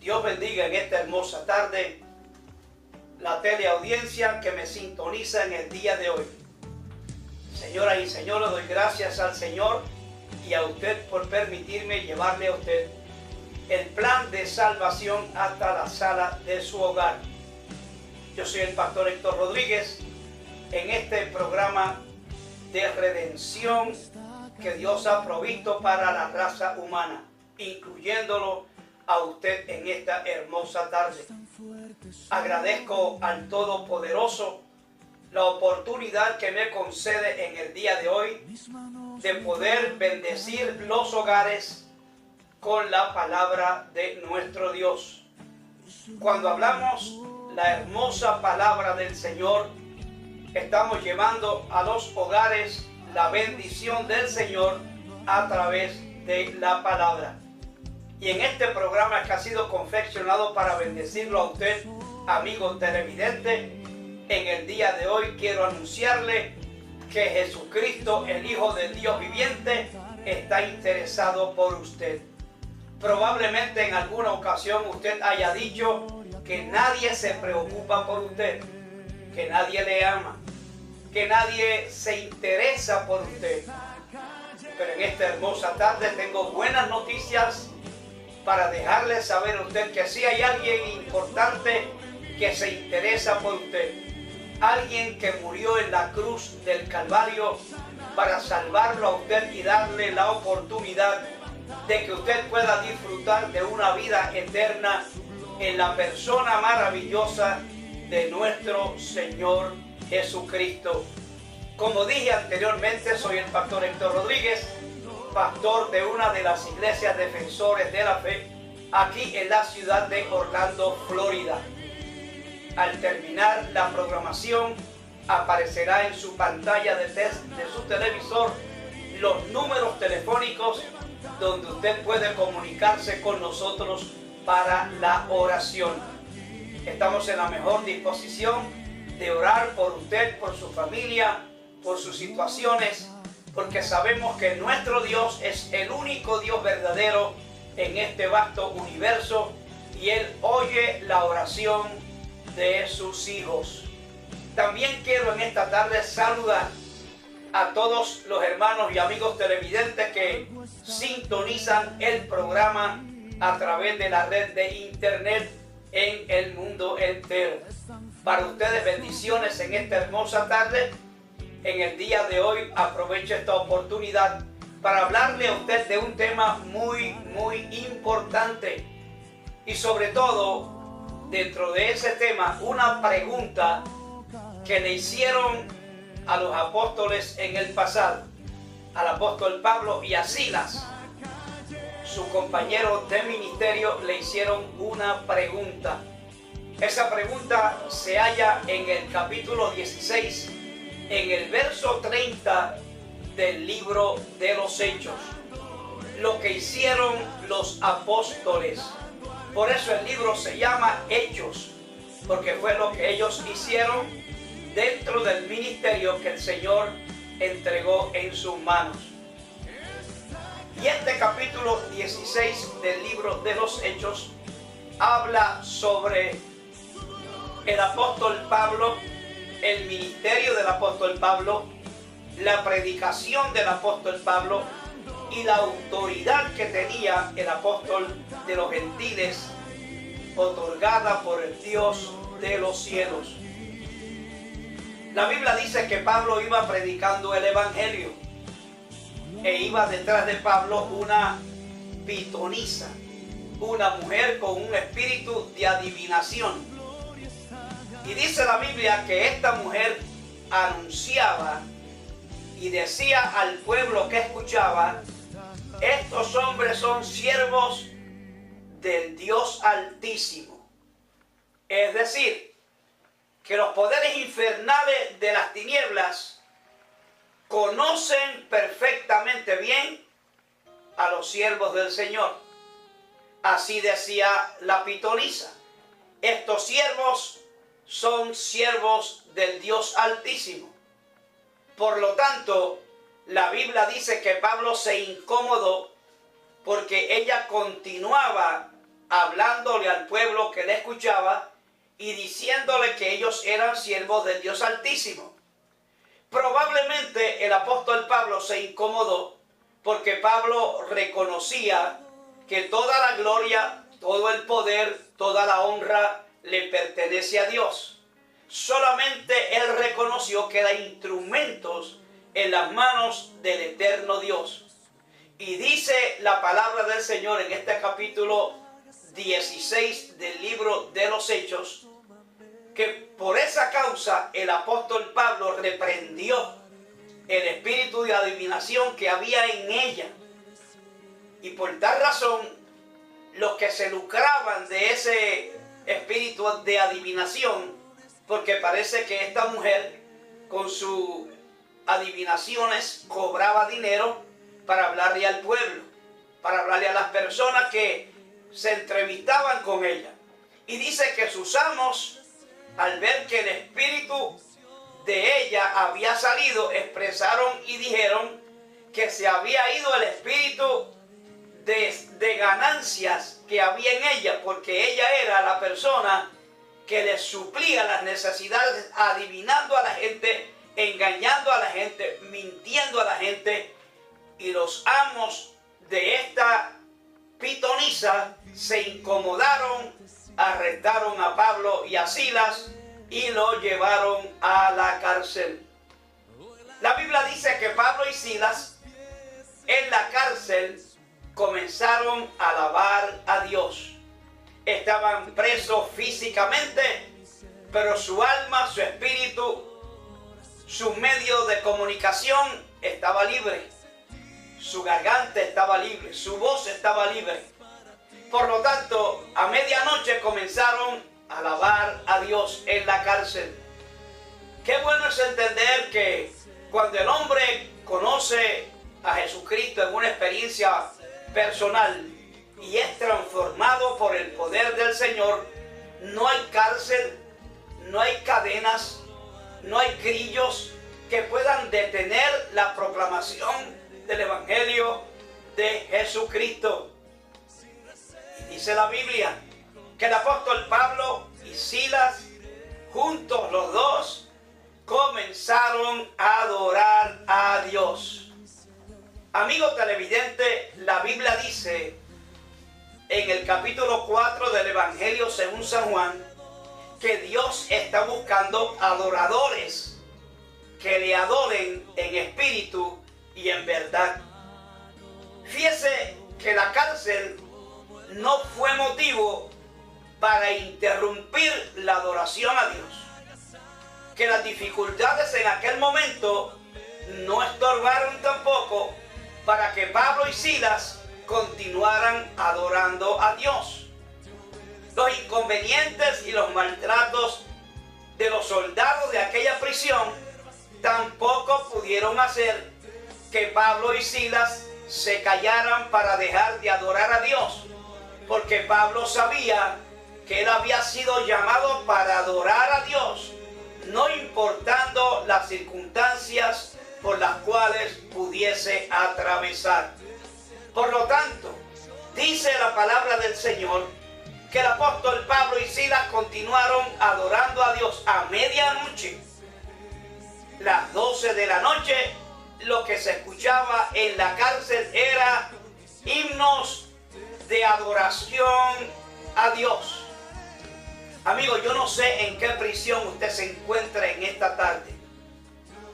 Dios bendiga en esta hermosa tarde la teleaudiencia que me sintoniza en el día de hoy. Señoras y señores, doy gracias al Señor y a usted por permitirme llevarle a usted el plan de salvación hasta la sala de su hogar. Yo soy el pastor Héctor Rodríguez en este programa de redención que Dios ha provisto para la raza humana, incluyéndolo a usted en esta hermosa tarde. Agradezco al Todopoderoso la oportunidad que me concede en el día de hoy de poder bendecir los hogares con la palabra de nuestro Dios. Cuando hablamos la hermosa palabra del Señor, estamos llevando a los hogares la bendición del Señor a través de la palabra. Y en este programa que ha sido confeccionado para bendecirlo a usted, amigo televidente, en el día de hoy quiero anunciarle que Jesucristo, el Hijo del Dios viviente, está interesado por usted. Probablemente en alguna ocasión usted haya dicho que nadie se preocupa por usted, que nadie le ama, que nadie se interesa por usted. Pero en esta hermosa tarde tengo buenas noticias para dejarle saber a usted que sí hay alguien importante que se interesa por usted. Alguien que murió en la cruz del Calvario para salvarlo a usted y darle la oportunidad de que usted pueda disfrutar de una vida eterna en la persona maravillosa de nuestro Señor Jesucristo. Como dije anteriormente, soy el pastor Héctor Rodríguez, pastor de una de las iglesias defensores de la fe aquí en la ciudad de Orlando, Florida. Al terminar la programación, aparecerá en su pantalla de su televisor los números telefónicos donde usted puede comunicarse con nosotros para la oración. Estamos en la mejor disposición de orar por usted, por su familia, por sus situaciones, porque sabemos que nuestro Dios es el único Dios verdadero en este vasto universo y Él oye la oración de sus hijos. También quiero en esta tarde saludar a todos los hermanos y amigos televidentes que sintonizan el programa a través de la red de internet en el mundo entero. Para ustedes bendiciones en esta hermosa tarde. En el día de hoy aprovecho esta oportunidad para hablarle a usted de un tema muy importante y sobre todo dentro de ese tema una pregunta que le hicieron a los apóstoles en el pasado, al apóstol Pablo y a Silas, su compañero de ministerio, le hicieron una pregunta. Esa pregunta se halla en el capítulo 16, en el verso 30 del libro de los Hechos. Lo que hicieron los apóstoles. Por eso el libro se llama Hechos, porque fue lo que ellos hicieron dentro del ministerio que el Señor entregó en sus manos. Y este capítulo 16 del libro de los Hechos habla sobre el apóstol Pablo, el ministerio del apóstol Pablo, la predicación del apóstol Pablo y la autoridad que tenía el apóstol de los gentiles, otorgada por el Dios de los cielos. La Biblia dice que Pablo iba predicando el evangelio e iba detrás de Pablo una pitonisa, una mujer con un espíritu de adivinación. Y dice la Biblia que esta mujer anunciaba y decía al pueblo que escuchaba: estos hombres son siervos del Dios Altísimo. Es decir, que los poderes infernales de las tinieblas conocen perfectamente bien a los siervos del Señor. Así decía la pitonisa: estos siervos son siervos del Dios Altísimo. Por lo tanto, la Biblia dice que Pablo se incomodó porque ella continuaba hablándole al pueblo que le escuchaba y diciéndole que ellos eran siervos del Dios Altísimo. Probablemente el apóstol Pablo se incomodó porque Pablo reconocía que toda la gloria, todo el poder, toda la honra le pertenece a Dios. Solamente él reconoció que eran instrumentos en las manos del eterno Dios. Y dice la palabra del Señor en este capítulo 16 del libro de los Hechos, que por esa causa el apóstol Pablo reprendió el espíritu de adivinación que había en ella. Y por tal razón, los que se lucraban de ese espíritu de adivinación, porque parece que esta mujer con sus adivinaciones cobraba dinero para hablarle al pueblo, para hablarle a las personas que se entrevistaban con ella. Y dice que sus amos, al ver que el espíritu de ella había salido, expresaron y dijeron que se había ido el espíritu de ganancias que había en ella, porque ella era la persona que les suplía las necesidades, adivinando a la gente, engañando a la gente, mintiendo a la gente. Y los amos de esta pitonisa se incomodaron, arrestaron a Pablo y a Silas y lo llevaron a la cárcel. La Biblia dice que Pablo y Silas en la cárcel comenzaron a alabar a Dios. Estaban presos físicamente, pero su alma, su espíritu, su medio de comunicación estaba libre. Su garganta estaba libre, su voz estaba libre. Por lo tanto, a medianoche comenzaron a alabar a Dios en la cárcel. Qué bueno es entender que cuando el hombre conoce a Jesucristo en una experiencia personal y es transformado por el poder del Señor, no hay cárcel, no hay cadenas, no hay grillos que puedan detener la proclamación del Evangelio de Jesucristo. Y dice la Biblia que el apóstol Pablo y Silas, juntos los dos, comenzaron a adorar a Dios. Amigo televidente, la Biblia dice en el capítulo 4 del Evangelio según San Juan que Dios está buscando adoradores que le adoren en espíritu y en verdad. Fíjese que la cárcel no fue motivo para interrumpir la adoración a Dios. Que las dificultades en aquel momento no estorbaron tampoco para que Pablo y Silas continuaran adorando a Dios. Los inconvenientes y los maltratos de los soldados de aquella prisión tampoco pudieron hacer que Pablo y Silas se callaran para dejar de adorar a Dios, porque Pablo sabía que él había sido llamado para adorar a Dios, no importando las circunstancias por las cuales pudiese atravesar. Por lo tanto, dice la palabra del Señor que el apóstol Pablo y Silas continuaron adorando a Dios a medianoche. Las 12 de la noche, lo que se escuchaba en la cárcel era himnos de adoración a Dios. Amigo, yo no sé en qué prisión usted se encuentra en esta tarde.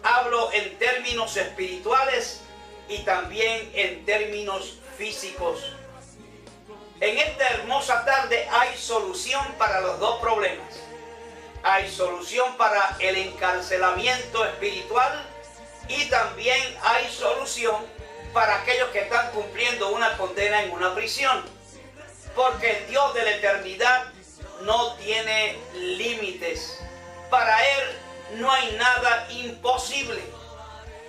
Hablo en términos espirituales y también en términos físicos. En esta hermosa tarde hay solución para los dos problemas. Hay solución para el encarcelamiento espiritual y también hay solución para aquellos que están cumpliendo una condena en una prisión. Porque el Dios de la eternidad no tiene límites. Para Él no hay nada imposible.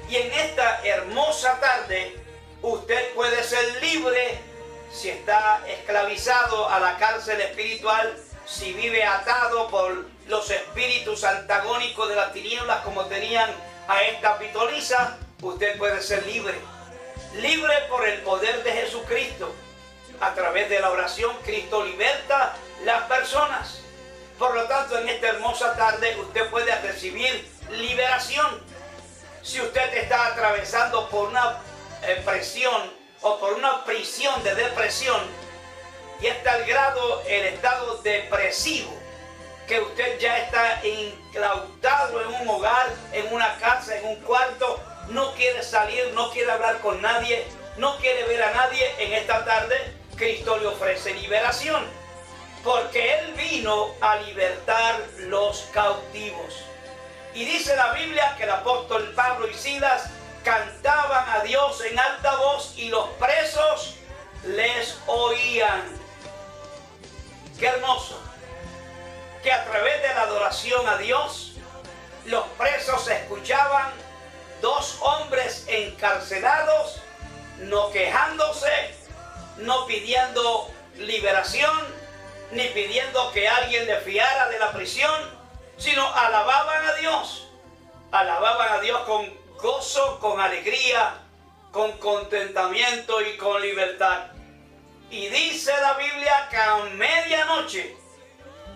Y en esta hermosa tarde usted puede ser libre si está esclavizado a la cárcel espiritual, si vive atado por los espíritus antagónicos de las tinieblas como tenían a esta pitonisa. Usted puede ser libre. Libre por el poder de Jesucristo. A través de la oración, Cristo liberta las personas. Por lo tanto, en esta hermosa tarde, usted puede recibir liberación. Si usted está atravesando por una presión o por una prisión de depresión, y está al grado, el estado depresivo, que usted ya está enclaustado en un hogar, en una casa, en un cuarto, no quiere salir, no quiere hablar con nadie, no quiere ver a nadie, en esta tarde Cristo le ofrece liberación, porque Él vino a libertar los cautivos. Y dice la Biblia que el apóstol Pablo y Silas cantaban a Dios en alta voz y los presos les oían. ¡Qué hermoso! Que a través de la adoración a Dios, los presos escuchaban dos hombres encarcelados, no quejándose, no pidiendo liberación, ni pidiendo que alguien le fiara de la prisión, sino alababan a Dios con gozo, con alegría, con contentamiento y con libertad. Y dice la Biblia que a medianoche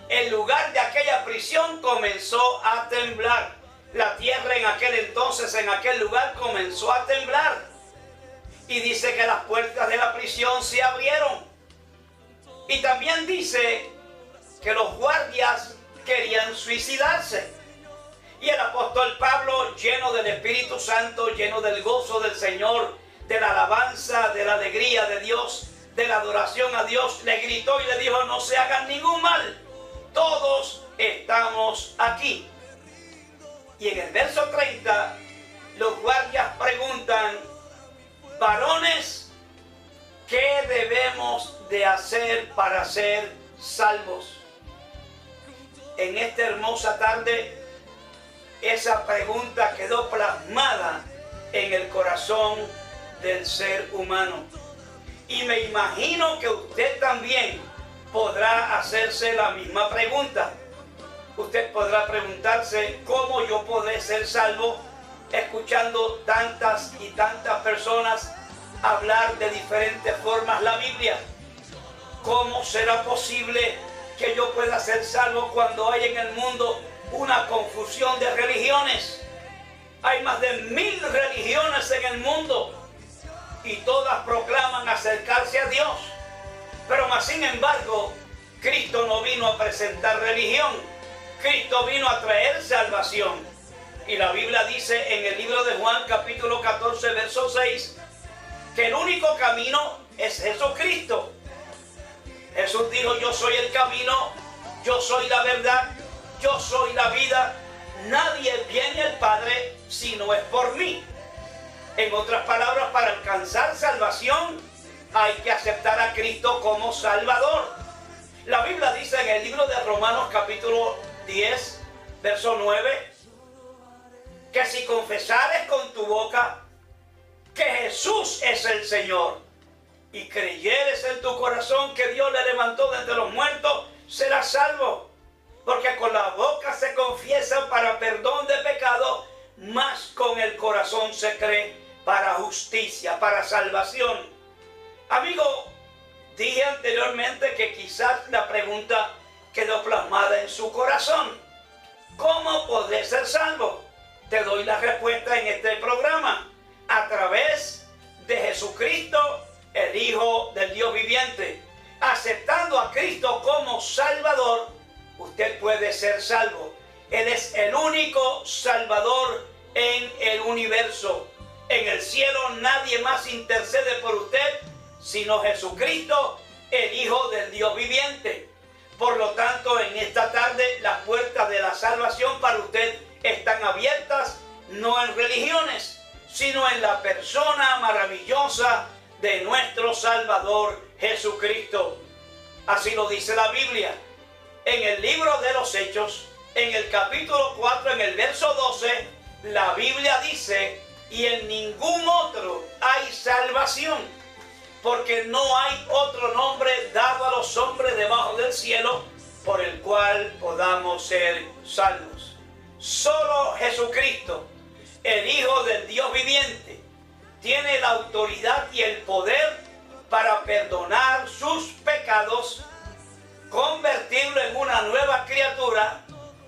el lugar de aquella prisión comenzó a temblar. La tierra en aquel entonces, en aquel lugar, comenzó a temblar. Y dice que las puertas de la prisión se abrieron. Y también dice que los guardias querían suicidarse. Y el apóstol Pablo, lleno del Espíritu Santo, lleno del gozo del Señor, de la alabanza, de la alegría de Dios, de la adoración a Dios, le gritó y le dijo: no se hagan ningún mal, todos estamos aquí. Y en el verso 30, los guardias preguntan: varones, ¿qué debemos de hacer para ser salvos? En esta hermosa tarde, esa pregunta quedó plasmada en el corazón del ser humano. Y me imagino que usted también podrá hacerse la misma pregunta. Usted podrá preguntarse: ¿cómo yo podré ser salvo? Escuchando tantas y tantas personas hablar de diferentes formas la Biblia. ¿Cómo será posible que yo pueda ser salvo cuando hay en el mundo una confusión de religiones? Hay más de 1000 religiones en el mundo y todas proclaman acercarse a Dios. Pero más sin embargo, Cristo no vino a presentar religión. Cristo vino a traer salvación. Y la Biblia dice en el libro de Juan, capítulo 14, verso 6, que el único camino es Jesucristo. Jesús dijo: yo soy el camino, yo soy la verdad, yo soy la vida. Nadie viene al Padre si no es por mí. En otras palabras, para alcanzar salvación hay que aceptar a Cristo como Salvador. La Biblia dice en el libro de Romanos, capítulo 10, verso 9, que si confesares con tu boca que Jesús es el Señor y creyeres en tu corazón que Dios le levantó de entre los muertos, serás salvo. Porque con la boca se confiesa para perdón de pecado, mas con el corazón se cree para justicia, para salvación. Amigo, dije anteriormente que quizás la pregunta quedó plasmada en su corazón: ¿cómo podré ser salvo? Te doy la respuesta en este programa: a través de Jesucristo, el Hijo del Dios viviente. Aceptando a Cristo como Salvador, usted puede ser salvo. Él es el único Salvador en el universo. En el cielo nadie más intercede por usted sino Jesucristo, el Hijo del Dios viviente. Por lo tanto, en esta tarde las puertas de la salvación para usted están abiertas, no en religiones, sino en la persona maravillosa de nuestro Salvador Jesucristo. Así lo dice la Biblia. En el libro de los Hechos, en el capítulo 4, en el verso 12, la Biblia dice: y en ningún otro hay salvación, porque no hay otro nombre dado a los hombres debajo del cielo por el cual podamos ser salvos. Solo Jesucristo, el Hijo del Dios viviente, tiene la autoridad y el poder para perdonar sus pecados, convertirlo en una nueva criatura,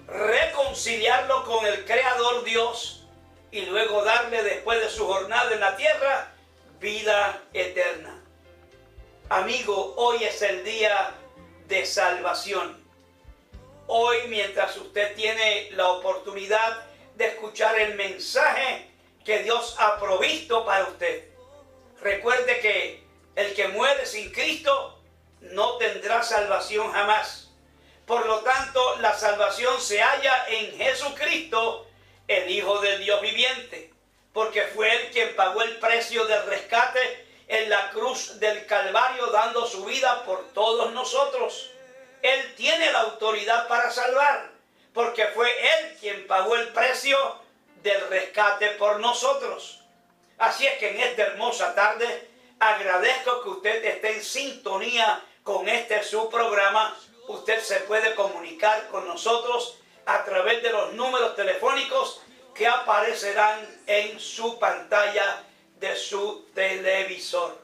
reconciliarlo con el Creador Dios y luego darle, después de su jornada en la tierra, vida eterna. Amigo, hoy es el día de salvación. Hoy, mientras usted tiene la oportunidad de escuchar el mensaje que Dios ha provisto para usted, recuerde que el que muere sin Cristo no tendrá salvación jamás. Por lo tanto, la salvación se halla en Jesucristo, el Hijo del Dios viviente, porque fue Él quien pagó el precio del rescate en la cruz del Calvario, dando su vida por todos nosotros. Él tiene la autoridad para salvar, porque fue Él quien pagó el precio del rescate por nosotros. Así es que en esta hermosa tarde agradezco que usted esté en sintonía con su programa. Usted se puede comunicar con nosotros a través de los números telefónicos que aparecerán en su pantalla de su televisor.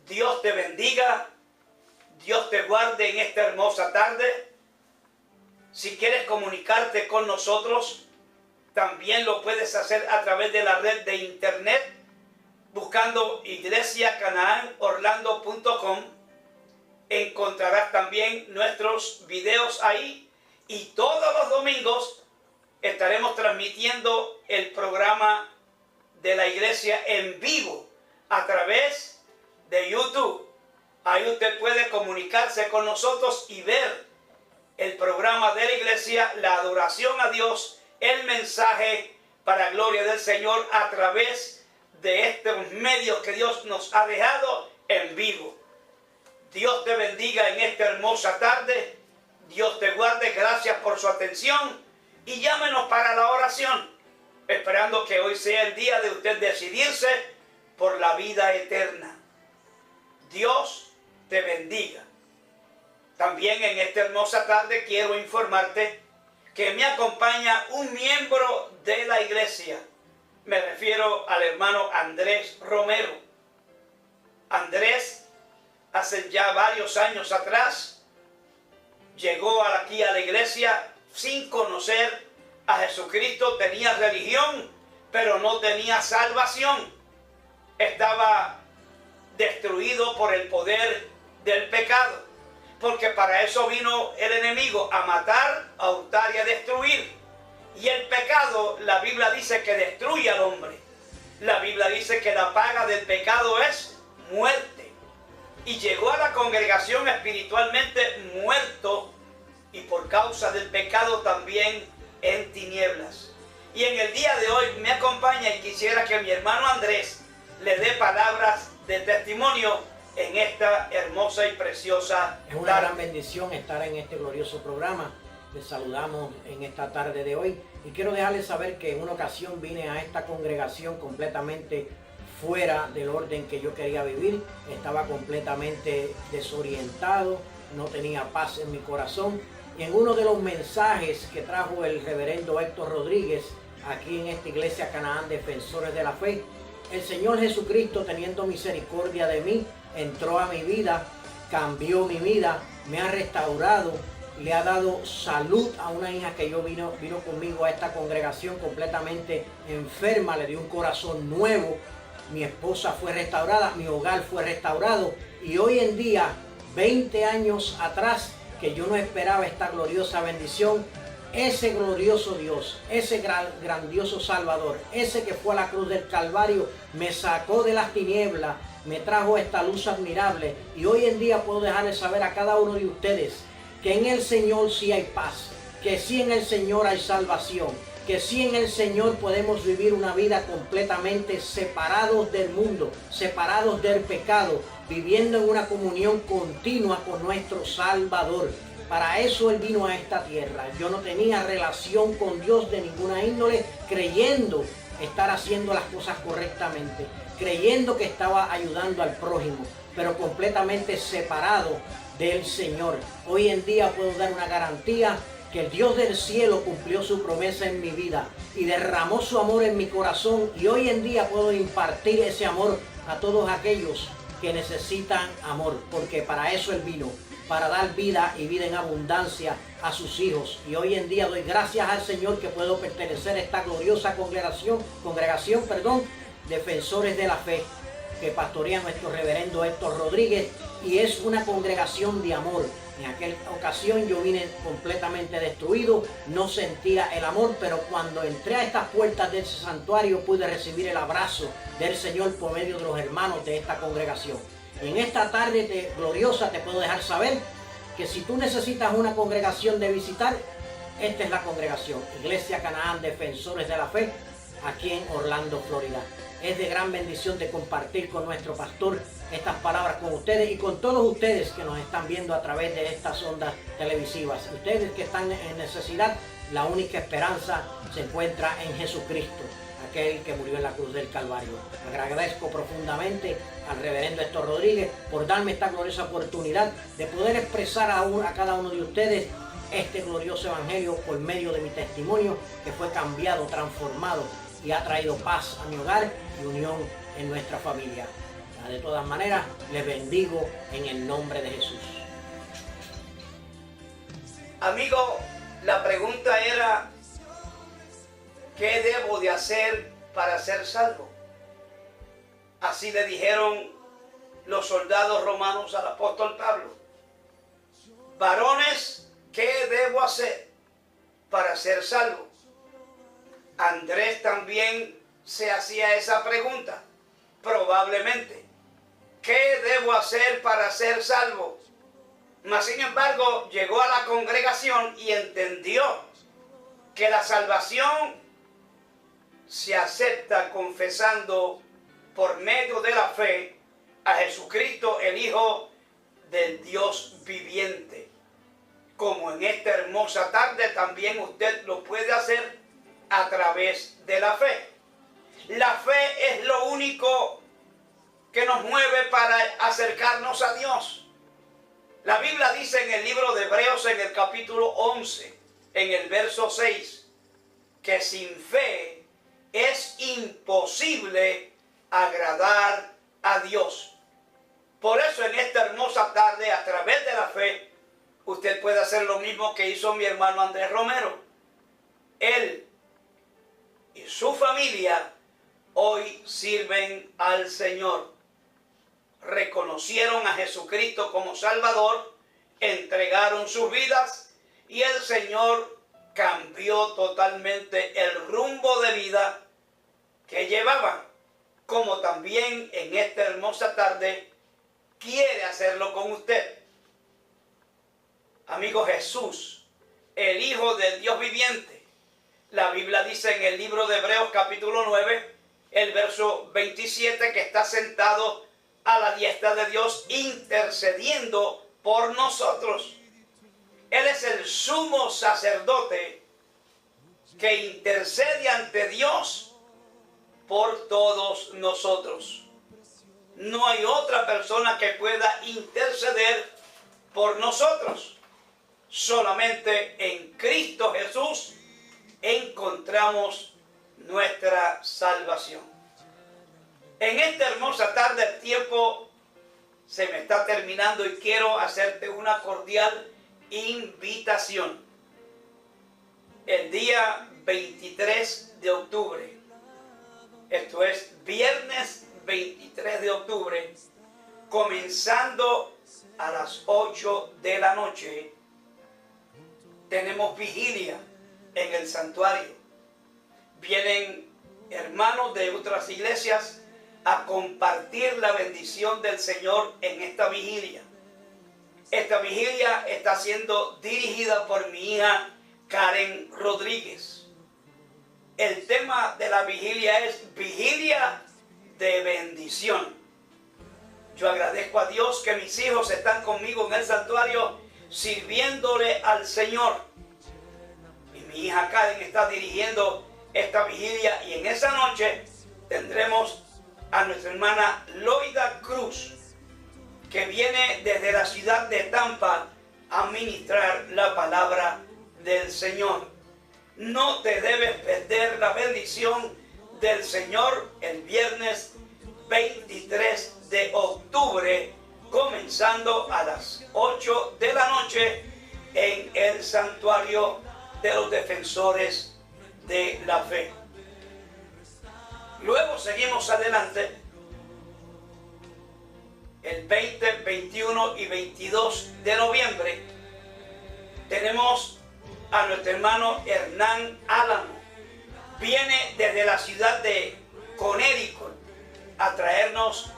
Dios te bendiga, Dios te guarde en esta hermosa tarde. Si quieres comunicarte con nosotros, también lo puedes hacer a través de la red de internet, buscando iglesiacanaánorlando.com. Encontrarás también nuestros videos ahí, y todos los domingos estaremos transmitiendo el programa de la iglesia en vivo a través de YouTube. Ahí usted puede comunicarse con nosotros y ver el programa de la iglesia, la adoración a Dios, el mensaje para gloria del Señor a través de estos medios que Dios nos ha dejado en vivo. Dios te bendiga en esta hermosa tarde. Dios te guarde. Gracias por su atención. Y llámenos para la oración, esperando que hoy sea el día de usted decidirse por la vida eterna. Dios te bendiga. También en esta hermosa tarde quiero informarte que me acompaña un miembro de la iglesia. Me refiero al hermano Andrés Romero. Andrés, hace ya varios años atrás, llegó aquí a la iglesia sin conocer a Jesucristo. Tenía religión, pero no tenía salvación. Estaba destruido por el poder del pecado, porque para eso vino el enemigo, a matar, a hurtar y a destruir. Y el pecado, la Biblia dice que destruye al hombre. La Biblia dice que la paga del pecado es muerte. Y llegó a la congregación espiritualmente muerto, y por causa del pecado también en tinieblas. Y en el día de hoy me acompaña, y quisiera que mi hermano Andrés le dé palabras de testimonio en esta hermosa y preciosa tarde. Es una gran bendición estar en este glorioso programa. Les saludamos en esta tarde de hoy, y quiero dejarles saber que en una ocasión vine a esta congregación completamente fuera del orden que yo quería vivir. Estaba completamente desorientado, no tenía paz en mi corazón. Y en uno de los mensajes que trajo el reverendo Héctor Rodríguez aquí en esta iglesia Canaán Defensores de la Fe, el Señor Jesucristo, teniendo misericordia de mí, entró a mi vida, cambió mi vida, me ha restaurado, le ha dado salud a una hija que vino conmigo a esta congregación completamente enferma, le dio un corazón nuevo. Mi esposa fue restaurada, mi hogar fue restaurado, y hoy en día, 20 años atrás, que yo no esperaba esta gloriosa bendición, ese glorioso Dios, ese grandioso Salvador, ese que fue a la cruz del Calvario, me sacó de las tinieblas, me trajo esta luz admirable, y hoy en día puedo dejarles saber a cada uno de ustedes que en el Señor sí hay paz, que sí en el Señor hay salvación, que sí en el Señor podemos vivir una vida completamente separados del mundo, separados del pecado, viviendo en una comunión continua con nuestro Salvador. Para eso Él vino a esta tierra. Yo no tenía relación con Dios de ninguna índole, creyendo estar haciendo las cosas correctamente, creyendo que estaba ayudando al prójimo, pero completamente separado del Señor. Hoy en día puedo dar una garantía que el Dios del cielo cumplió su promesa en mi vida y derramó su amor en mi corazón, y hoy en día puedo impartir ese amor a todos aquellos que necesitan amor, porque para eso Él vino, para dar vida y vida en abundancia a sus hijos. Y hoy en día doy gracias al Señor que puedo pertenecer a esta gloriosa congregación, Defensores de la Fe, que pastorea nuestro reverendo Héctor Rodríguez, y es una congregación de amor. En aquella ocasión yo vine completamente destruido, no sentía el amor, pero cuando entré a estas puertas de ese santuario pude recibir el abrazo del Señor por medio de los hermanos de esta congregación. Y en esta tarde gloriosa te puedo dejar saber que si tú necesitas una congregación de visitar, esta es la congregación, Iglesia Canaán Defensores de la Fe, aquí en Orlando, Florida. Es de gran bendición de compartir con nuestro pastor estas palabras con ustedes y con todos ustedes que nos están viendo a través de estas ondas televisivas. Ustedes que están en necesidad, la única esperanza se encuentra en Jesucristo, aquel que murió en la cruz del Calvario. Agradezco profundamente al reverendo Héctor Rodríguez por darme esta gloriosa oportunidad de poder expresar a cada uno de ustedes este glorioso evangelio por medio de mi testimonio, que fue cambiado, transformado y ha traído paz a mi hogar y unión en nuestra familia. De todas maneras, les bendigo en el nombre de Jesús. Amigo, la pregunta era, ¿qué debo de hacer para ser salvo? Así le dijeron los soldados romanos al apóstol Pablo. Varones, ¿qué debo hacer para ser salvo? Andrés también se hacía esa pregunta, probablemente. ¿Qué debo hacer para ser salvo? Mas sin embargo, llegó a la congregación y entendió que la salvación se acepta confesando por medio de la fe a Jesucristo, el Hijo del Dios viviente. Como en esta hermosa tarde también usted lo puede hacer a través de la fe. La fe es lo único que nos mueve para acercarnos a Dios. La Biblia dice en el libro de Hebreos, en el capítulo 11, en el verso 6, que sin fe es imposible agradar a Dios. Por eso en esta hermosa tarde, a través de la fe, usted puede hacer lo mismo que hizo mi hermano Andrés Romero. Él y su familia hoy sirven al Señor. Reconocieron a Jesucristo como Salvador, entregaron sus vidas y el Señor cambió totalmente el rumbo de vida que llevaban. Como también en esta hermosa tarde quiere hacerlo con usted. Amigo, Jesús, el Hijo del Dios viviente. La Biblia dice en el libro de Hebreos capítulo 9, el verso 27, que está sentado a la diestra de Dios intercediendo por nosotros. Él es el sumo sacerdote que intercede ante Dios por todos nosotros. No hay otra persona que pueda interceder por nosotros. Solamente en Cristo Jesús encontramos nuestra salvación. En esta hermosa tarde el tiempo se me está terminando y quiero hacerte una cordial invitación. El día 23 de octubre, esto es viernes 23 de octubre, comenzando a las 8 de la noche, tenemos vigilia en el santuario. Vienen hermanos de otras iglesias a compartir la bendición del Señor en esta vigilia. Esta vigilia está siendo dirigida por mi hija Karen Rodríguez. El tema de la vigilia es vigilia de bendición. Yo agradezco a Dios que mis hijos están conmigo en el santuario sirviéndole al Señor. Y mi hija Karen está dirigiendo esta vigilia y en esa noche tendremos a nuestra hermana Loida Cruz, que viene desde la ciudad de Tampa a ministrar la palabra del Señor. No te debes perder la bendición del Señor el viernes 23 de octubre, comenzando a las 8 de la noche en el santuario de los defensores de la fe. Luego seguimos adelante. El 20, 21 y 22 de noviembre tenemos a nuestro hermano Hernán Álamo. Viene desde la ciudad de Connecticut a traernos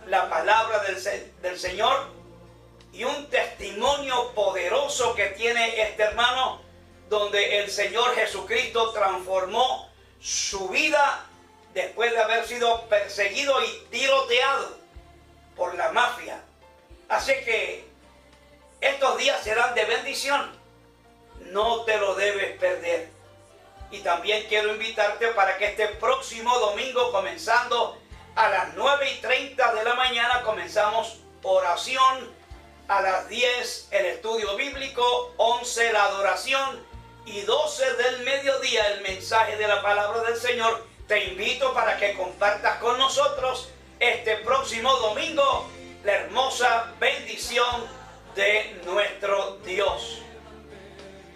la palabra del Señor y un testimonio poderoso que tiene este hermano, donde el Señor Jesucristo transformó su vida después de haber sido perseguido y tiroteado por la mafia. Así que estos días serán de bendición. No te lo debes perder. Y también quiero invitarte para que este próximo domingo, comenzando a las 9:30 de la mañana, comenzamos oración. A las 10 el estudio bíblico, 11 la adoración y 12 del mediodía el mensaje de la palabra del Señor. Te invito para que compartas con nosotros este próximo domingo la hermosa bendición de nuestro Dios.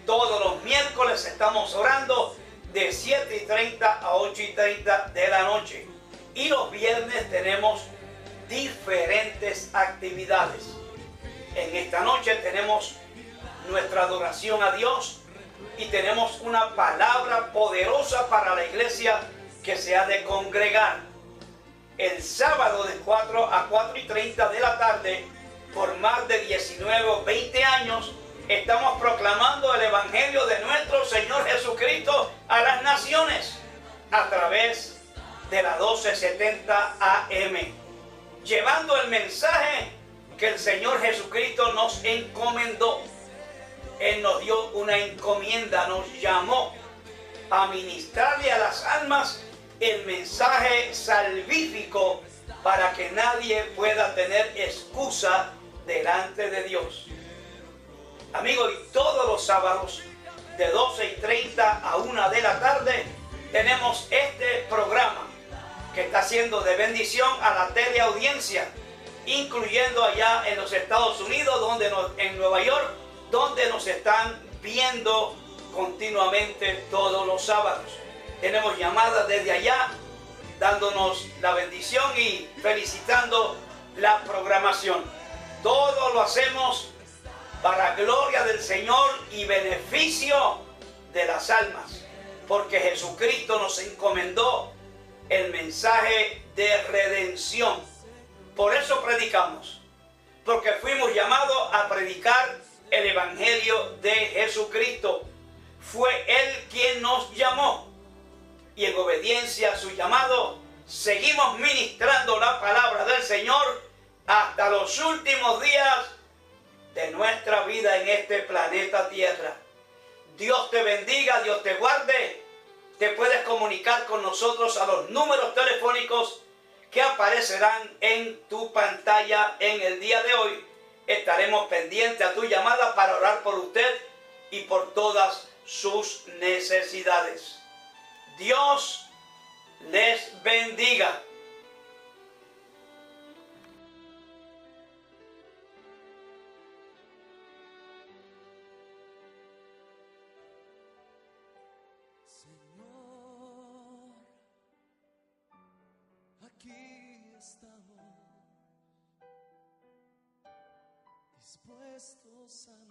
Todos los miércoles estamos orando de 7:30 a 8:30 de la noche. Y los viernes tenemos diferentes actividades. En esta noche tenemos nuestra adoración a Dios y tenemos una palabra poderosa para la iglesia que se ha de congregar. El sábado de 4 a 4:30 de la tarde, por más de 19 o 20 años, estamos proclamando el Evangelio de nuestro Señor Jesucristo a las naciones a través de la 1270 AM, llevando el mensaje que el Señor Jesucristo nos encomendó. Él nos dio una encomienda, nos llamó a ministrarle a las almas el mensaje salvífico para que nadie pueda tener excusa delante de Dios. Amigos, y todos los sábados de 12:30 a 1 de la tarde tenemos este programa que está siendo de bendición a la teleaudiencia, incluyendo allá en los Estados Unidos, en Nueva York, donde nos están viendo continuamente todos los sábados. Tenemos llamadas desde allá dándonos la bendición y felicitando la programación. Todo lo hacemos para gloria del Señor y beneficio de las almas, porque Jesucristo nos encomendó el mensaje de redención. Por eso predicamos, porque fuimos llamados a predicar el Evangelio de Jesucristo. Fue Él quien nos llamó y en obediencia a su llamado seguimos ministrando la palabra del Señor hasta los últimos días de nuestra vida en este planeta Tierra. Dios te bendiga, Dios te guarde. Te puedes comunicar con nosotros a los números telefónicos que aparecerán en tu pantalla en el día de hoy. Estaremos pendientes a tu llamada para orar por usted y por todas sus necesidades. Dios les bendiga. Señor, aquí estamos dispuestos a